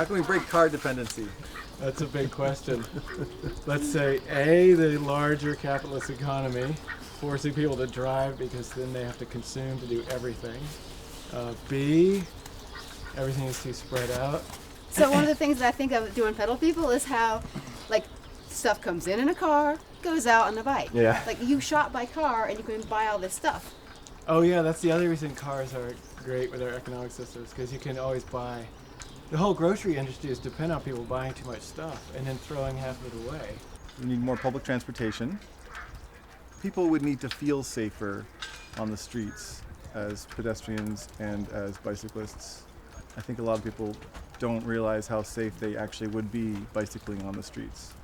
How can we break car dependency? That's a big question. Let's say A, the larger capitalist economy, forcing people to drive because then they have to consume to do everything. B, everything is too spread out. So one of the things that I think of doing pedal people is how, like, stuff comes in a car, goes out on a bike. Yeah. Like, you shop by car and you can buy all this stuff. Oh yeah, that's the other reason cars are great with our economic systems, because you can always buy. The whole grocery industry is dependent on people buying too much stuff and then throwing half of it away. We need more public transportation. People would need to feel safer on the streets as pedestrians and as bicyclists. I think a lot of people don't realize how safe they actually would be bicycling on the streets.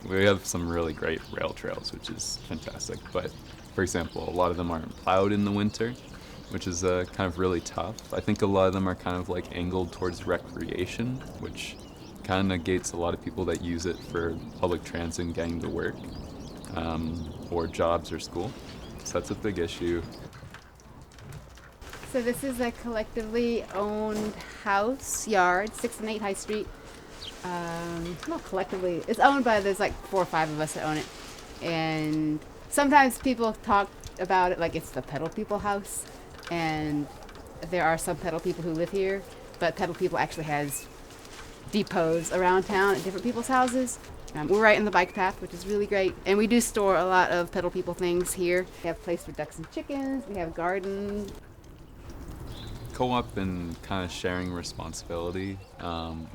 We have some really great rail trails, which is fantastic. But, for example, a lot of them aren't plowed in the winter, which is kind of really tough. I think a lot of them are kind of like angled towards recreation, which kind of negates a lot of people that use it for public transit and getting to work, or jobs or school. So that's a big issue. So this is a collectively owned house, yard, 6 and 8 High Street. Not collectively, it's owned by, there's like 4 or 5 of us that own it. And sometimes people talk about it like it's the pedal people house. And there are some pedal people who live here, but pedal people actually has depots around town at different people's houses. We're right in the bike path, which is really great. And we do store a lot of pedal people things here. We have a place for ducks and chickens, we have a garden. Co-op and kind of sharing responsibility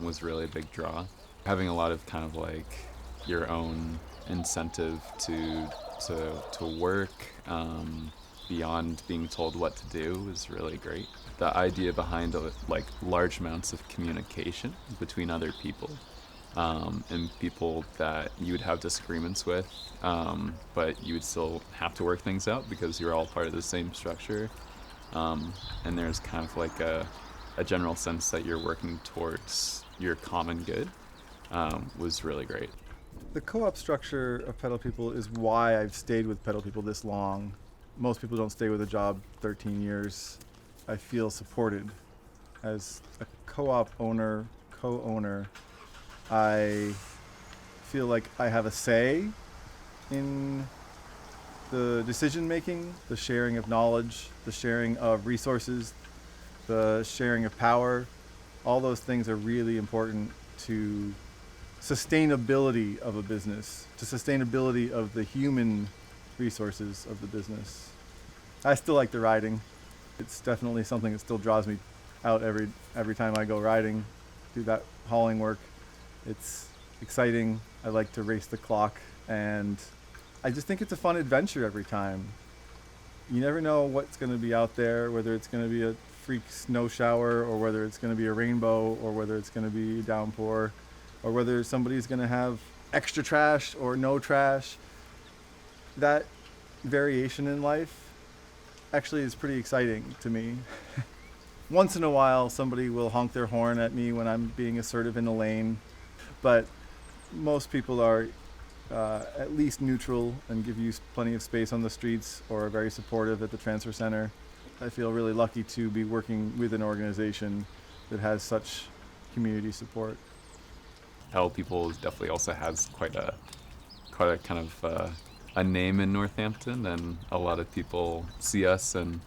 was really a big draw. Having a lot of kind of like your own incentive to work beyond being told what to do is really great. The idea behind like large amounts of communication between other people and people that you would have disagreements with, but you would still have to work things out because you're all part of the same structure. And there's kind of like a general sense that you're working towards your common good was really great. The co-op structure of Pedal People is why I've stayed with Pedal People this long. Most people don't stay with a job 13 years. I feel supported. As a co-op co-owner, I feel like I have a say in the decision making, the sharing of knowledge, the sharing of resources, the sharing of power. All those things are really important to sustainability of a business, to sustainability of the human resources of the business. I still like the riding. It's definitely something that still draws me out every time I go riding, do that hauling work. It's exciting. I like to race the clock, and I just think it's a fun adventure every time. You never know what's going to be out there, whether it's going to be a freak snow shower, or whether it's going to be a rainbow, or whether it's going to be a downpour, or whether somebody's going to have extra trash or no trash. That variation in life actually is pretty exciting to me. Once in a while, somebody will honk their horn at me when I'm being assertive in a lane, but most people are at least neutral and give you plenty of space on the streets, or are very supportive at the transfer center. I feel really lucky to be working with an organization that has such community support. Pedal People definitely also has quite a kind of a name in Northampton, and a lot of people see us and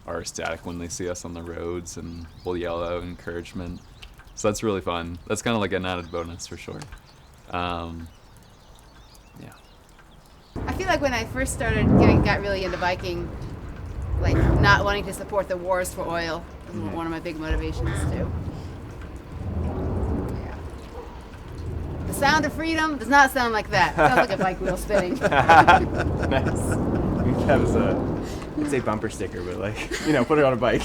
are ecstatic when they see us on the roads and will yell out encouragement. So that's really fun. That's kind of like an added bonus for sure. Yeah. I feel like when I first started got really into biking, like not wanting to support the wars for oil was one of my big motivations too. Yeah. The sound of freedom does not sound like that. It sounds like a bike wheel spinning. Nice. That was I'd say bumper sticker, but like, put it on a bike.